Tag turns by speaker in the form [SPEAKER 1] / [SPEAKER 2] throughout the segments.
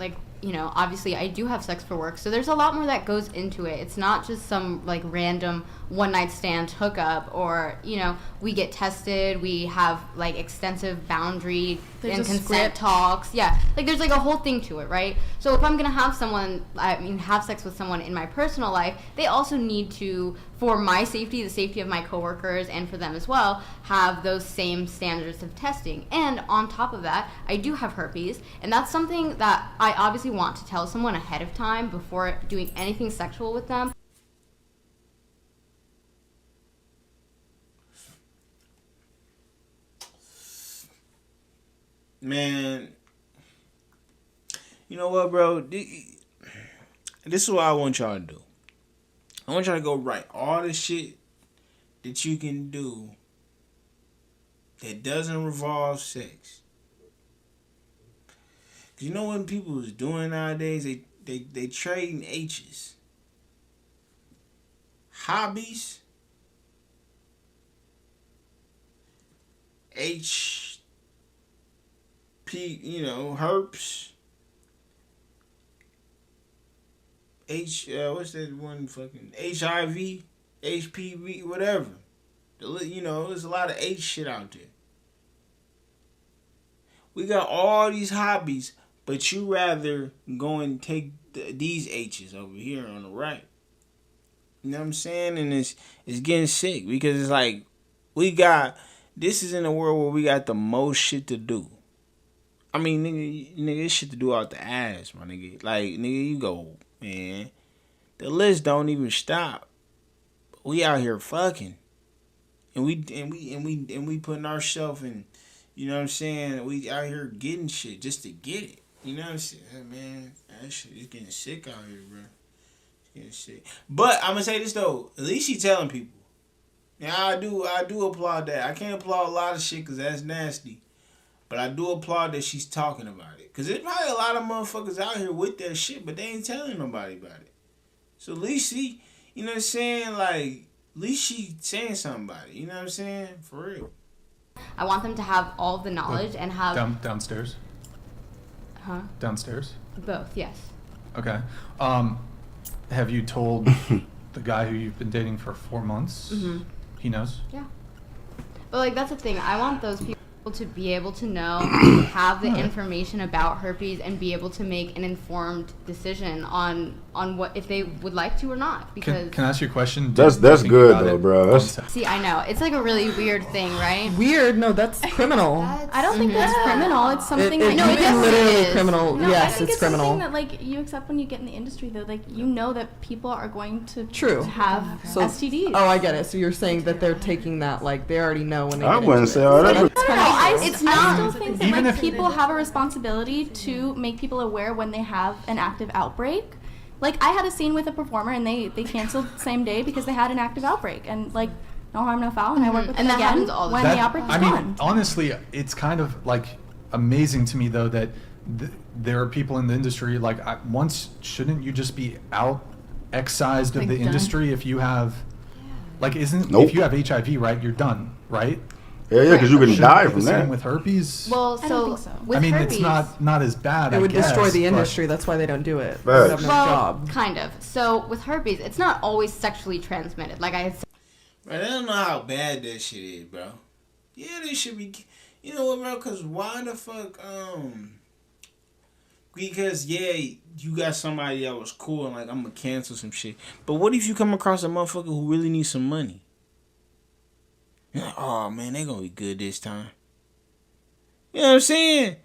[SPEAKER 1] like, obviously I do have sex for work, so there's a lot more that goes into it. It's not just some, like, random one-night stand hookup, or, we get tested, we have, like, extensive boundary and consent talks. Yeah, like, there's, like, a whole thing to it, right? So if I'm gonna have have sex with someone in my personal life, they also need to, for my safety, the safety of my coworkers, and for them as well, have those same standards of testing. And on top of that, I do have herpes, and that's something that I obviously want to tell someone ahead of time before doing anything sexual with them.
[SPEAKER 2] Man, you know what, bro? This is what I want y'all to do. I want y'all to go write all the shit that you can do that doesn't revolve sex. Cause you know what people is doing nowadays? They trading H's. Hobbies. HP, herpes. What's that one fucking HIV, HPV, whatever. There's a lot of H shit out there. We got all these hobbies, but you rather go and take these H's over here on the right. You know what I'm saying? And it's getting sick because it's like this is in a world where we got the most shit to do. I mean, nigga, it's shit to do out the ass, my nigga. Like, nigga, you go, man. The list don't even stop. We out here fucking, and we putting ourselves in. You know what I'm saying? We out here getting shit just to get it. You know what I'm saying, man? That shit is getting sick out here, bro. It's getting sick. But I'm gonna say this though. At least she telling people. Now I do applaud that. I can't applaud a lot of shit because that's nasty. But I do applaud that she's talking about it. Because there's probably a lot of motherfuckers out here with that shit, but they ain't telling nobody about it. So at least she, you know what I'm saying? Like, at least she saying something about it. You know what I'm saying? For real.
[SPEAKER 1] I want them to have all the knowledge and have...
[SPEAKER 3] Downstairs?
[SPEAKER 1] Huh?
[SPEAKER 3] Downstairs?
[SPEAKER 1] Both, yes.
[SPEAKER 3] Okay. Have you told the guy who you've been dating for 4 months?
[SPEAKER 1] Mm-hmm.
[SPEAKER 3] He knows?
[SPEAKER 1] Yeah. But, like, that's the thing. I want those people to be able to know, have the information about herpes, and be able to make an informed decision on what, if they would like to or not. Because
[SPEAKER 3] can I ask you a question?
[SPEAKER 4] That's good though, bro.
[SPEAKER 1] See, I know it's like a really weird thing, right?
[SPEAKER 5] Weird? No, that's criminal.
[SPEAKER 6] I don't think that's criminal. It's something
[SPEAKER 5] it literally criminal.
[SPEAKER 6] No,
[SPEAKER 5] yes,
[SPEAKER 6] I think
[SPEAKER 5] it's criminal.
[SPEAKER 6] Something that like you accept when you get in the industry, though. Like you know that people are going to have STDs.
[SPEAKER 5] Oh, I get it. So you're saying that they're taking that, like they already know when they.
[SPEAKER 4] I
[SPEAKER 5] get
[SPEAKER 4] wouldn't say all that.
[SPEAKER 6] I still think that like people have a responsibility to make people aware when they have an active outbreak. Like, I had a scene with a performer, and they canceled the same day because they had an active outbreak. And, like, no harm, no foul. And I work with them again when the outbreak was gone.
[SPEAKER 3] Honestly, it's kind of, like, amazing to me, though, that there are people in the industry, like, shouldn't you just be excised of the industry if you have, like, if you have HIV, right, you're done, right?
[SPEAKER 4] Yeah, because you can die from that.
[SPEAKER 3] Same with herpes.
[SPEAKER 1] Well,
[SPEAKER 6] I don't think so.
[SPEAKER 1] With herpes,
[SPEAKER 3] it's not as bad.
[SPEAKER 5] It would destroy the industry. That's why they don't do it. They have no job.
[SPEAKER 1] Kind of. So with herpes, it's not always sexually transmitted. Like I had said.
[SPEAKER 2] Bro, I don't know how bad that shit is, bro. Yeah, they should be. You know what, bro? Because why the fuck? Because you got somebody that was cool and like I'm gonna cancel some shit. But what if you come across a motherfucker who really needs some money? You're like, oh man, they gonna be good this time. You know what I'm saying?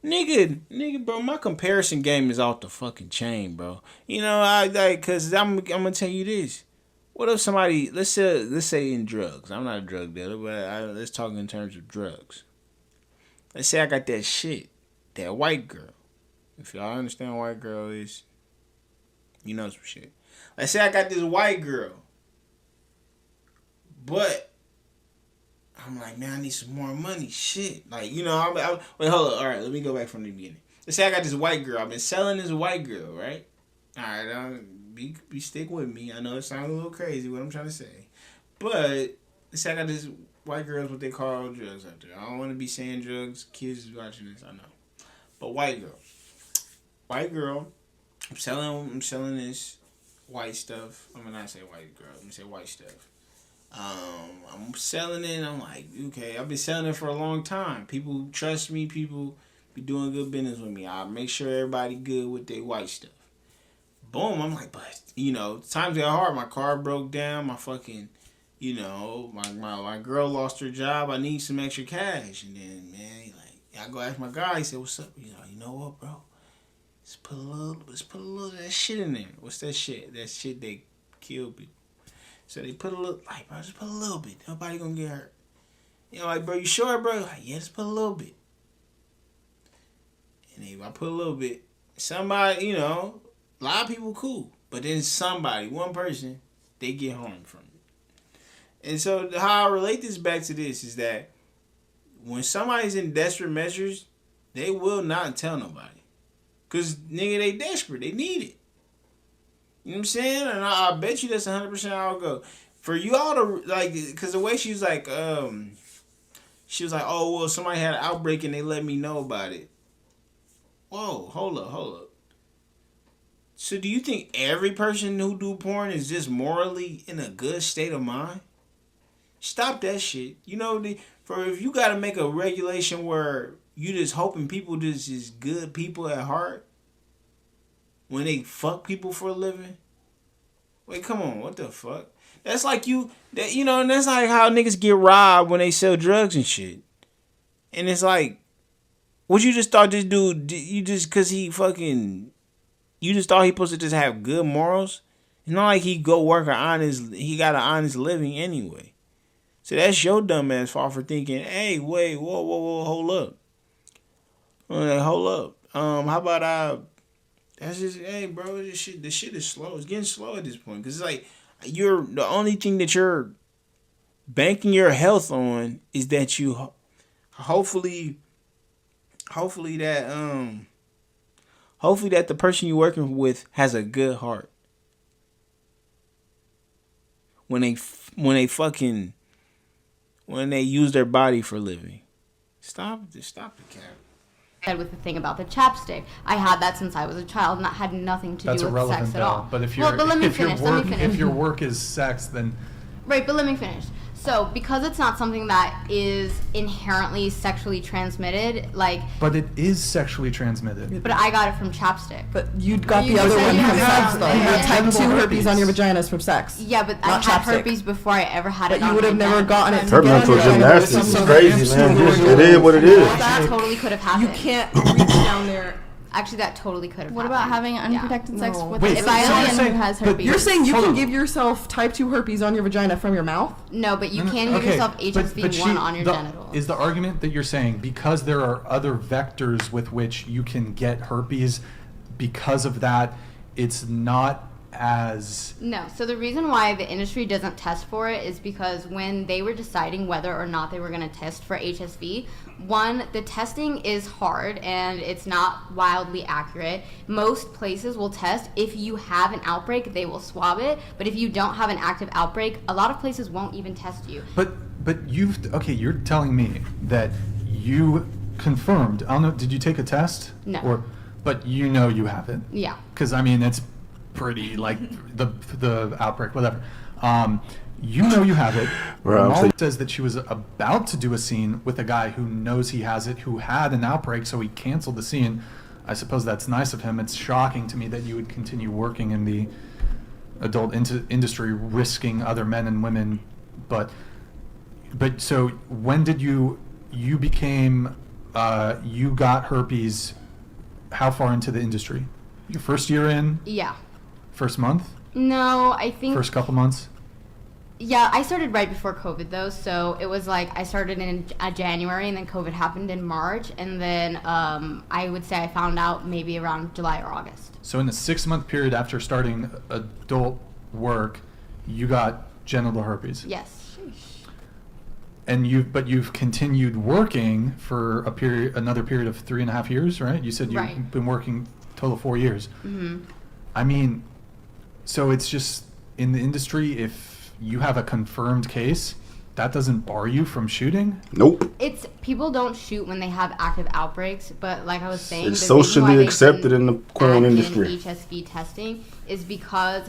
[SPEAKER 2] Nigga, bro, my comparison game is off the fucking chain, bro. You know, cause I'm gonna tell you this. What if somebody, let's say in drugs. I'm not a drug dealer, but let's talk in terms of drugs. Let's say I got that shit, that white girl. If y'all understand what white girl is, you know some shit. Let's say I got this white girl, but I'm like, man, I need some more money. Shit. Like, you know, wait, hold on. All right, let me go back from the beginning. Let's say I got this white girl. I've been selling this white girl, right? All right, be stick with me. I know it sounds a little crazy what I'm trying to say. But let's say I got this white girl is what they call drugs out there. I don't want to be saying drugs. Kids is watching this, I know. But white girl. white girl. I'm selling this white stuff. I'm gonna not say white girl. I'm gonna say white stuff. I'm selling it. I'm like, okay, I've been selling it for a long time. People trust me. People be doing good business with me. I make sure everybody good with their white stuff. Boom. I'm like, but times got hard. My car broke down. My fucking, my girl lost her job. I need some extra cash. And then, man, I go ask my guy. He said, "What's up? You know what, bro? Let's put a little of that shit in there. What's that shit? That shit they kill people." So they put a little, bro, just put a little bit. Nobody gonna get hurt. Bro, you sure, bro? Like, yeah, just put a little bit. And if I put a little bit, somebody, a lot of people cool. But then one person, they get harmed from it. And so how I relate this back to this is that when somebody's in desperate measures, they will not tell nobody. Because, nigga, they desperate. They need it. You know what I'm saying? And I bet you that's 100% how it go. For you all to, because the way she was like, oh, well, somebody had an outbreak and they let me know about it. Whoa, hold up. So do you think every person who do porn is just morally in a good state of mind? Stop that shit. If you got to make a regulation where you just hoping people just is good people at heart, when they fuck people for a living? Wait, come on, what the fuck? That's like and that's like how niggas get robbed when they sell drugs and shit. And it's like, what you just thought this dude, cause he fucking, you just thought he supposed to just have good morals? It's not like he go work he got an honest living anyway. So that's your dumb ass fault for thinking, hey, wait, whoa, hold up. Hold up. How about that's just, hey, bro, this shit is slow. It's getting slow at this point. Because it's like, the only thing that you're banking your health on is that you, hopefully that the person you're working with has a good heart. When they use their body for living. Stop the cap.
[SPEAKER 1] With the thing about the chapstick, I had that since I was a child, and that had nothing to do with sex at all.
[SPEAKER 3] But if your work is sex, then
[SPEAKER 1] right. But let me finish. So, because it's not something that is inherently sexually transmitted,
[SPEAKER 3] But it is sexually transmitted.
[SPEAKER 1] But I got it from chapstick.
[SPEAKER 5] But you got the other one from sex, though. You had type 2 herpes on your vagina is from sex.
[SPEAKER 1] Yeah, but I had herpes before I ever had it.
[SPEAKER 5] But you would have never gotten it.
[SPEAKER 4] Her mental gymnastics is crazy, man. It is what it is.
[SPEAKER 1] That totally could have happened.
[SPEAKER 5] You can't reach down there.
[SPEAKER 1] Actually, that totally could have
[SPEAKER 6] What
[SPEAKER 1] happened.
[SPEAKER 6] about having unprotected sex with
[SPEAKER 3] Wait,
[SPEAKER 6] a
[SPEAKER 3] so you're
[SPEAKER 6] alien
[SPEAKER 3] saying-
[SPEAKER 6] who has
[SPEAKER 3] but
[SPEAKER 6] herpes?
[SPEAKER 5] You're saying you can give yourself type 2 herpes on your vagina from your mouth?
[SPEAKER 1] No, but you can give yourself HSV1 on your genitals.
[SPEAKER 3] Is the argument that you're saying because there are other vectors with which you can get herpes, because of that, it's not as...
[SPEAKER 1] No, so the reason why the industry doesn't test for it is because when they were deciding whether or not they were going to test for HSV, one, the testing is hard and it's not wildly accurate. Most places will test. If you have an outbreak, they will swab it. But if you don't have an active outbreak, a lot of places won't even test you.
[SPEAKER 3] But you're telling me that you confirmed, I don't know, did you take a test?
[SPEAKER 1] No.
[SPEAKER 3] But you know you have it?
[SPEAKER 1] Yeah.
[SPEAKER 3] Because, it's pretty, the outbreak, whatever. You know you have it. Molly says that she was about to do a scene with a guy who knows he has it, who had an outbreak, so he canceled the scene. I suppose that's nice of him. It's shocking to me that you would continue working in the adult industry, risking other men and women. But so when did you became, you got herpes, how far into the industry? Your first year in?
[SPEAKER 1] Yeah.
[SPEAKER 3] First month?
[SPEAKER 1] No, I think...
[SPEAKER 3] First couple months?
[SPEAKER 1] Yeah, I started right before COVID, though, so it was I started in January, and then COVID happened in March, and then I would say I found out maybe around July or August.
[SPEAKER 3] So in the 6-month period after starting adult work, you got genital herpes?
[SPEAKER 1] Yes.
[SPEAKER 3] And you've continued working for another period of 3.5 years, right? You said you've been working total 4 years.
[SPEAKER 1] Mm-hmm.
[SPEAKER 3] So it's just in the industry, if you have a confirmed case, that doesn't bar you from shooting?
[SPEAKER 4] Nope.
[SPEAKER 1] It's people don't shoot when they have active outbreaks, but like I was saying,
[SPEAKER 4] It's
[SPEAKER 1] the reason why
[SPEAKER 4] socially
[SPEAKER 1] they
[SPEAKER 4] accepted in the porn
[SPEAKER 1] add in
[SPEAKER 4] industry.
[SPEAKER 1] HSV testing is because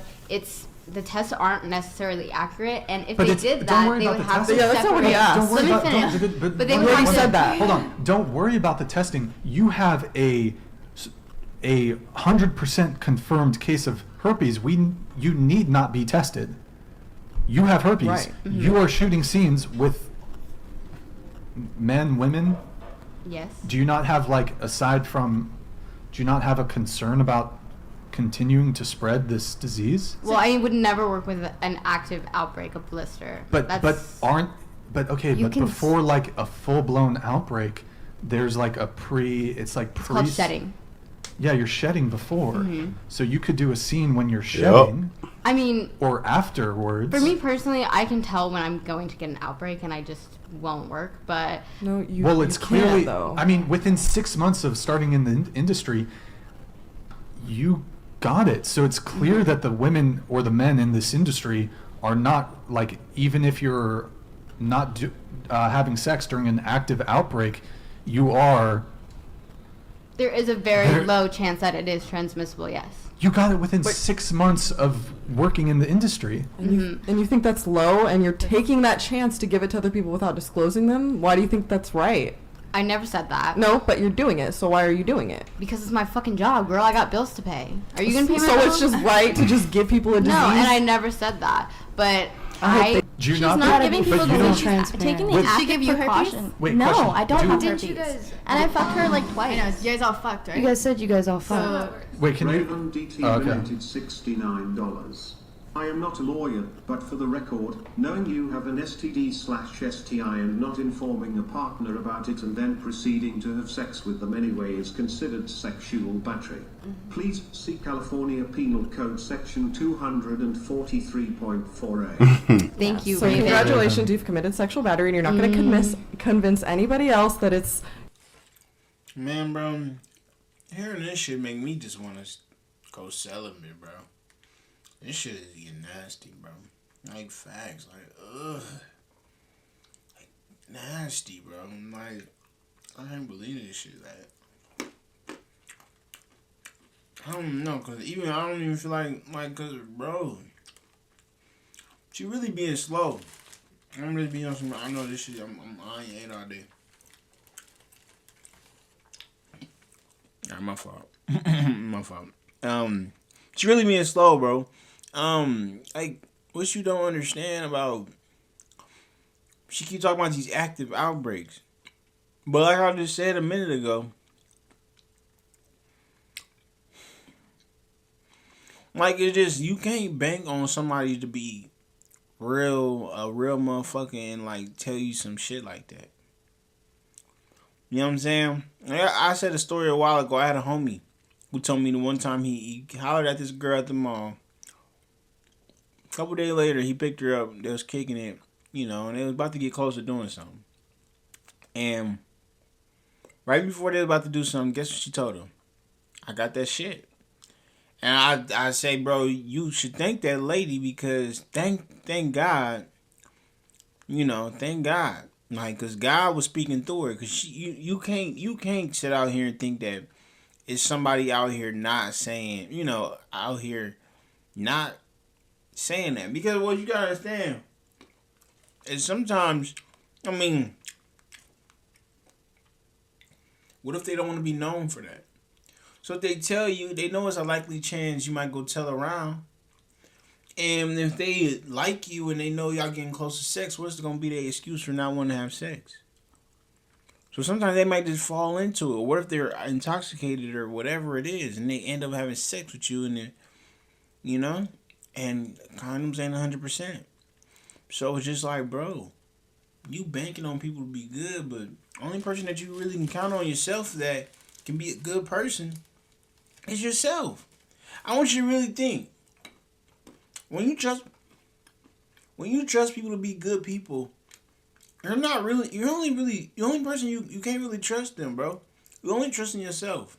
[SPEAKER 1] the tests aren't necessarily accurate, and if
[SPEAKER 3] But
[SPEAKER 1] they
[SPEAKER 3] it's-
[SPEAKER 1] did
[SPEAKER 3] don't
[SPEAKER 1] that,
[SPEAKER 3] worry
[SPEAKER 1] they
[SPEAKER 3] about
[SPEAKER 1] would
[SPEAKER 3] the
[SPEAKER 1] have to
[SPEAKER 3] testing.
[SPEAKER 5] Yeah, that's not what he
[SPEAKER 1] separate.
[SPEAKER 5] asked.
[SPEAKER 3] Don't worry
[SPEAKER 1] Let me
[SPEAKER 3] about,
[SPEAKER 1] finish.
[SPEAKER 3] but
[SPEAKER 1] But they
[SPEAKER 3] we
[SPEAKER 1] would
[SPEAKER 3] already
[SPEAKER 1] have
[SPEAKER 5] said
[SPEAKER 1] to.
[SPEAKER 5] that.
[SPEAKER 3] Hold on. Don't worry about the testing. You have a 100% confirmed case of herpes. You need not be tested. You have herpes.
[SPEAKER 5] Right.
[SPEAKER 3] You are shooting scenes with men, women.
[SPEAKER 1] Yes.
[SPEAKER 3] Do you not have do you not have a concern about continuing to spread this disease?
[SPEAKER 1] Well, I would never work with an active outbreak of blister.
[SPEAKER 3] But
[SPEAKER 1] You can
[SPEAKER 3] before like a full blown outbreak, there's like it's like
[SPEAKER 1] it's called shedding.
[SPEAKER 3] Yeah, you're shedding before,
[SPEAKER 1] Mm-hmm.
[SPEAKER 3] so you could do a scene when you're shedding
[SPEAKER 1] I mean,
[SPEAKER 3] or afterwards.
[SPEAKER 1] for me personally, I can tell when I'm going to get an outbreak, and I just won't work. But
[SPEAKER 5] No, you.
[SPEAKER 3] Well,
[SPEAKER 5] you
[SPEAKER 3] it's
[SPEAKER 5] can't,
[SPEAKER 3] clearly.
[SPEAKER 5] though.
[SPEAKER 3] I mean, within 6 months of starting in the industry, you got it. So it's clear that the women or the men in this industry are not like, even if you're not having sex during an active outbreak, you are.
[SPEAKER 1] there is a very
[SPEAKER 3] There-
[SPEAKER 1] low chance that it is transmissible. Yes.
[SPEAKER 3] You got it within 6 months of working in the industry.
[SPEAKER 5] And you think that's low, and you're taking that chance to give it to other people without disclosing them? Why do you think that's right?
[SPEAKER 1] I never said that.
[SPEAKER 5] No, but you're doing it. So why are you doing it?
[SPEAKER 1] Because it's my fucking job, girl. I got bills to pay. Are you gonna pay my
[SPEAKER 5] So
[SPEAKER 1] bills?
[SPEAKER 5] it's just right to just give people a disease?
[SPEAKER 1] No, and I never said that. But
[SPEAKER 5] I hope
[SPEAKER 3] Do you
[SPEAKER 6] She's
[SPEAKER 3] not?
[SPEAKER 6] not
[SPEAKER 3] think-
[SPEAKER 6] giving
[SPEAKER 3] but
[SPEAKER 6] people
[SPEAKER 3] you
[SPEAKER 6] the
[SPEAKER 3] don't-
[SPEAKER 6] she's taking the
[SPEAKER 3] Wait.
[SPEAKER 6] active
[SPEAKER 7] She give you herpes?
[SPEAKER 6] precaution.
[SPEAKER 3] Wait,
[SPEAKER 6] no,
[SPEAKER 3] question.
[SPEAKER 6] I don't
[SPEAKER 3] Do-
[SPEAKER 6] have
[SPEAKER 7] Didn't
[SPEAKER 6] herpes.
[SPEAKER 7] you guys-
[SPEAKER 6] And I fucked her like
[SPEAKER 7] I
[SPEAKER 6] twice.
[SPEAKER 7] know, you guys all fucked, right?
[SPEAKER 8] You guys said you guys all fucked.
[SPEAKER 7] So,
[SPEAKER 3] Wait, can you?
[SPEAKER 9] Raven DT
[SPEAKER 3] Oh, okay.
[SPEAKER 9] donated $69. I am not a lawyer, but for the record, knowing you have an STD/STI and not informing a partner about it and then proceeding to have sex with them anyway is considered sexual battery. Please see California Penal Code Section 243.4a.
[SPEAKER 1] thank you,
[SPEAKER 5] So
[SPEAKER 1] Raven.
[SPEAKER 5] congratulations, you've committed sexual battery, and you're not going to convince anybody else that it's.
[SPEAKER 2] Man, bro, hearing this shit make me just want to go celibate, bro. This shit is getting nasty, bro. Like, facts. Like, ugh. Like, nasty, bro. I'm like, I can't believe this shit. Like, I don't know, because even I don't even feel because, bro, she really being slow. I'm really being on some, I know this shit, I ain't ate all day. Alright, my fault. My fault. She really being slow, bro. Like, what you don't understand about, she keep talking about these active outbreaks. But like I just said a minute ago, like, it's just, you can't bank on somebody to be a real motherfucker and, like, tell you some shit like that. You know what I'm saying? I said a story a while ago. I had a homie who told me the one time he hollered at this girl at the mall. A couple days later, he picked her up. They was kicking it, and they was about to get close to doing something. And right before they was about to do something, guess what she told him? I got that shit. And I say, bro, you should thank that lady because thank God, thank God. Like, cause God was speaking through her. Cause you can't sit out here and think that it's somebody out here not saying, out here not saying that. Because what you gotta understand is sometimes, what if they don't want to be known for that? So if they tell you, they know it's a likely chance you might go tell around. And if they like you and they know y'all getting close to sex, what's going to be their excuse for not wanting to have sex? So sometimes they might just fall into it. What if they're intoxicated or whatever it is and they end up having sex with you and and condoms ain't 100%. So it's just like, bro, you banking on people to be good, but only person that you really can count on yourself that can be a good person is yourself. I want you to really think. When you trust people to be good people, the only person you can't really trust them, bro. You're only trusting yourself.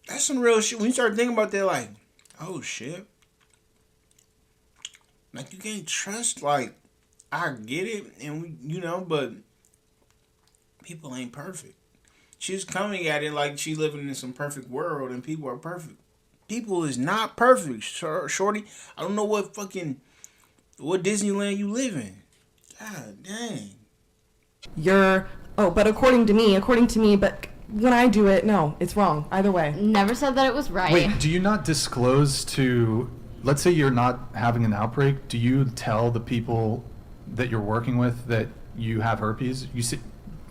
[SPEAKER 2] That's some real shit. When you start thinking about that, like, oh shit. Like, you can't trust, like, I get it, and but people ain't perfect. She's coming at it like she's living in some perfect world, and people are perfect. People is not perfect, shorty. I don't know what Disneyland you live in. God dang.
[SPEAKER 5] But according to me, but when I do it, no, it's wrong. Either way.
[SPEAKER 1] Never said that it was right.
[SPEAKER 3] Wait, do you not disclose to, let's say you're not having an outbreak, do you tell the people that you're working with that you have herpes? You see,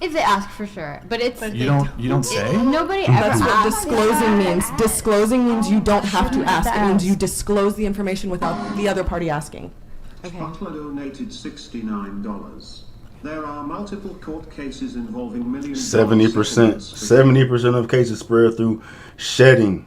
[SPEAKER 1] if they ask, for sure, but it's
[SPEAKER 3] you don't say.
[SPEAKER 1] Nobody ever.
[SPEAKER 5] That's what
[SPEAKER 1] asks.
[SPEAKER 5] disclosing means. Disclosing means you don't have to ask. It means you disclose the information without the other party asking. Okay.
[SPEAKER 9] Butler donated $69. There are multiple court cases involving millions.
[SPEAKER 4] 70% of cases spread through shedding.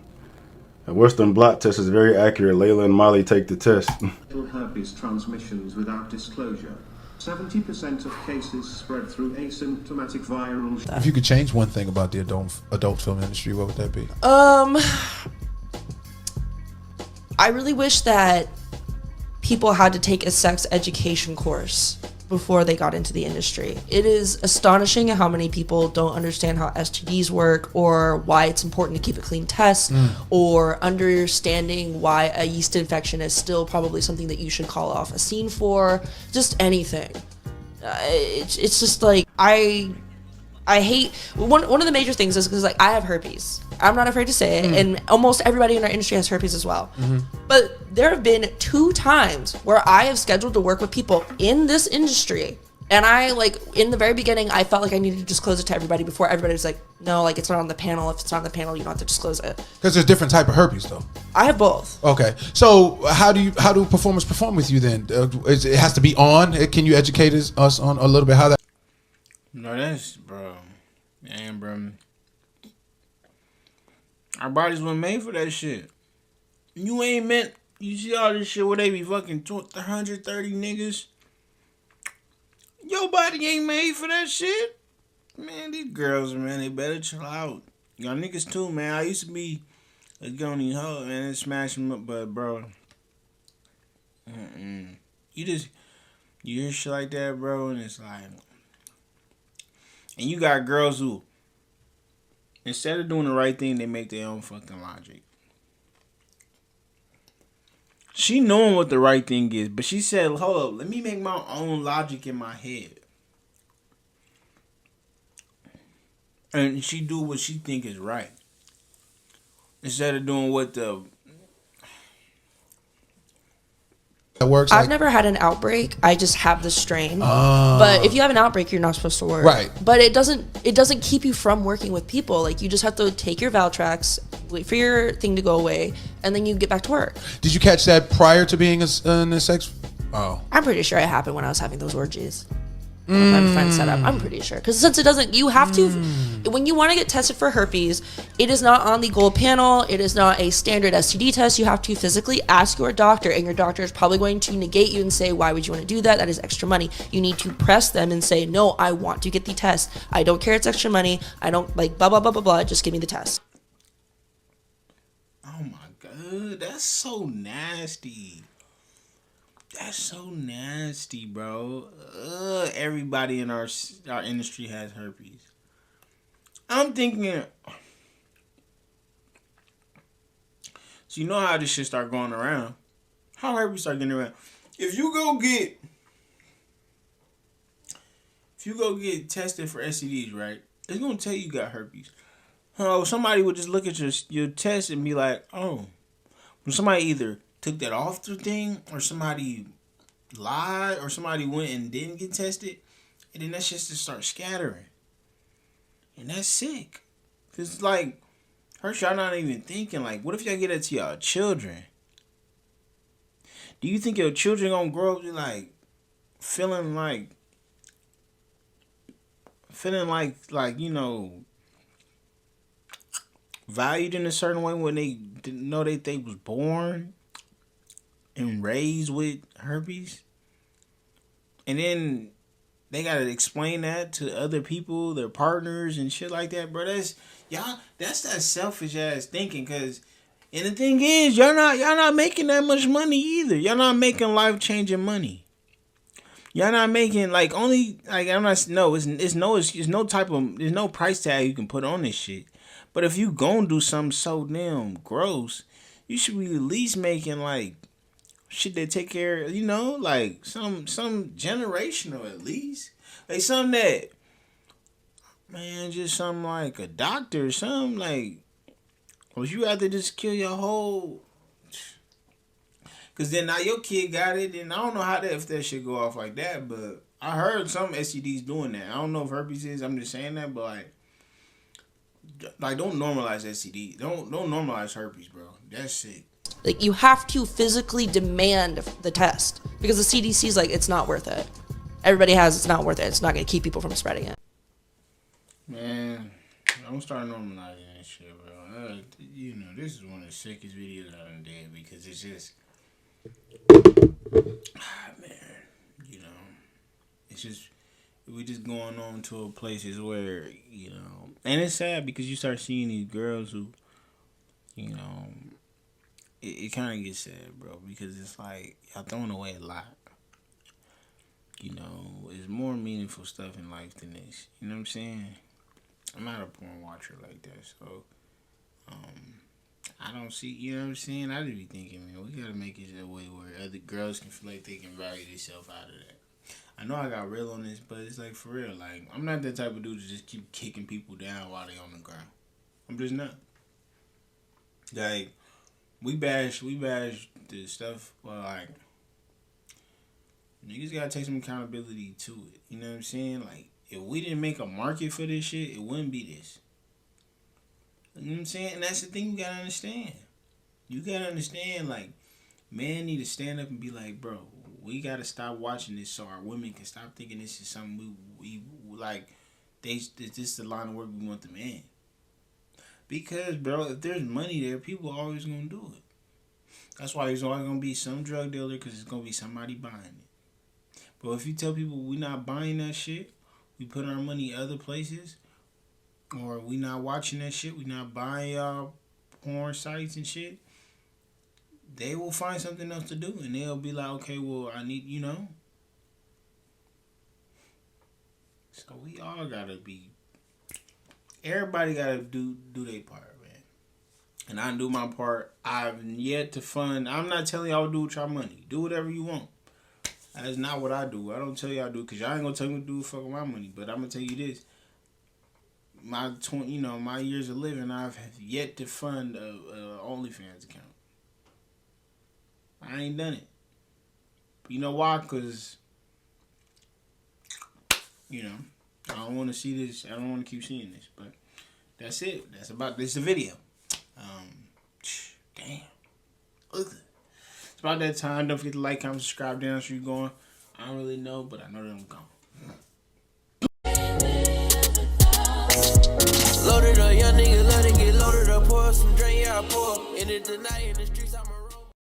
[SPEAKER 4] A Western blot test is very accurate. Layla and Molly take the test.
[SPEAKER 9] Herpes transmissions without disclosure. 70% of cases spread through asymptomatic viral.
[SPEAKER 7] If you could change one thing about the adult film industry, what would that be?
[SPEAKER 8] I really wish that people had to take a sex education course before they got into the industry. It is astonishing how many people don't understand how STDs work, or why it's important to keep a clean test, or understanding why a yeast infection is still probably something that you should call off a scene for, just anything. It's just like, I hate, one of the major things is because like I have herpes. I'm not afraid to say it, and almost everybody in our industry has herpes as well. But there have been 2 times where I have scheduled to work with people in this industry, and I, like, in the very beginning, I felt like I needed to disclose it to everybody before everybody was like, no, like, it's not on the panel. If it's not on the panel, you don't have to disclose it.
[SPEAKER 7] Because there's different type of herpes, though.
[SPEAKER 8] I have both.
[SPEAKER 7] Okay, so how do performers perform with you then? It has to be on. Can you educate us on a little bit how that?
[SPEAKER 2] No, that's bro. Our bodies weren't made for that shit. You ain't meant. You see all this shit where they be fucking 130 niggas. Your body ain't made for that shit. Man, these girls, man, they better chill out. Y'all niggas too, man. I used to be a goney hoe, man, and smash them up, but bro, you hear shit like that, bro, and it's like, and you got girls who, instead of doing the right thing, they make their own fucking logic. She knowing what the right thing is, but she said, hold up, let me make my own logic in my head. And she do what she think is right. Instead of doing what the...
[SPEAKER 7] That works.
[SPEAKER 8] I've never had an outbreak. I just have the strain. But if you have an outbreak, you're not supposed to work.
[SPEAKER 7] Right.
[SPEAKER 8] But it doesn't keep you from working with people. Like, you just have to take your Valtrex, wait for your thing to go away, and then you get back to work.
[SPEAKER 7] Did you catch that prior to being in a sex? Oh.
[SPEAKER 8] I'm pretty sure it happened when I was having those orgies. I'm trying to set up. I'm pretty sure. Because since it doesn't, you have to, when you want to get tested for herpes, it is not on the gold panel. It is not a standard STD test. You have to physically ask your doctor, and your doctor is probably going to negate you and say, why would you want to do that? That is extra money. You need to press them and say, no, I want to get the test. I don't care it's extra money. I don't like blah, blah, blah, blah, blah. Just give me the test.
[SPEAKER 2] Oh my God, that's so nasty. That's so nasty, bro. Everybody in our industry has herpes. I'm thinking, so you know how this shit start going around. How herpes start getting around. If you go get tested for STDs, right? It's gonna tell you got herpes. Somebody would just look at your test and be like, oh, when somebody either took that off the thing, or somebody lied, or somebody went and didn't get tested, and then that shit just starts scattering. And that's sick. Cause like, y'all not even thinking, like, what if y'all get that to y'all children? Do you think your children gonna grow up like feeling like you know, valued in a certain way when they didn't know they was born and raised with herpes, and then they gotta explain that to other people, their partners and shit like that, bro? That's that selfish ass thinking. Cause, and the thing is, y'all not making that much money either. Y'all not making life changing money. Y'all not making like only like I'm not no it's no type of there's no price tag you can put on this shit. But if you gonna do something so damn gross, you should be at least making like shit that take care of, like some generational at least. Like something that man, just something like a doctor or something like or you have to just kill your whole. Cause then now your kid got it, and I don't know how that if that shit go off like that, but I heard some STDs doing that. I don't know if herpes is. I'm just saying that, but like don't normalize STD. Don't normalize herpes, bro. That's sick.
[SPEAKER 8] Like you have to physically demand the test because the CDC's like it's not worth it. Everybody has it's not worth it. It's not gonna keep people from spreading it.
[SPEAKER 2] Man, don't start normalizing that shit, bro. This is one of the sickest videos I done did because it's just. Man, it's just we just going on to places where and it's sad because you start seeing these girls who, it kind of gets sad, bro, because it's like y'all throwing away a lot. It's more meaningful stuff in life than this. You know what I'm saying? I'm not a porn watcher like that, so I don't see, you know what I'm saying? I just be thinking, man, we gotta make it a way where other girls can feel like they can value themselves out of that. I know I got real on this, but it's like for real. Like, I'm not that type of dude to just keep kicking people down while they on the ground. I'm just not. Like, we bash the stuff, but like, niggas gotta take some accountability to it. You know what I'm saying? Like, if we didn't make a market for this shit, it wouldn't be this. You know what I'm saying? And that's the thing you gotta understand. You gotta understand, like, men need to stand up and be like, bro, we gotta stop watching this so our women can stop thinking this is something we like, this is the line of work we want them in. Because, bro, if there's money there, people are always gonna do it. That's why there's always gonna be some drug dealer because it's gonna be somebody buying it. But if you tell people we not buying that shit, we put our money other places, or we not watching that shit, we not buying y'all porn sites and shit, they will find something else to do. And they'll be like, okay, well, I need, So we all gotta be, everybody gotta do their part, man. And I do my part. I've yet to fund, I'm not telling y'all to do with your money. Do whatever you want. That's not what I do. I don't tell y'all to do, because y'all ain't gonna tell me to do fucking my money. But I'm gonna tell you this. My years of living, I've yet to fund a OnlyFans account. I ain't done it. But you know why? Because, I don't want to see this. I don't want to keep seeing this. But that's it. This is the video. Damn. Ugh. It's about that time. Don't forget to like, comment, subscribe down so you're going. I don't really know, but I know that I'm gone. Loaded up, young niggas, let it get loaded up, pour some drink, yeah, I pour. In it tonight, in the streets, I'm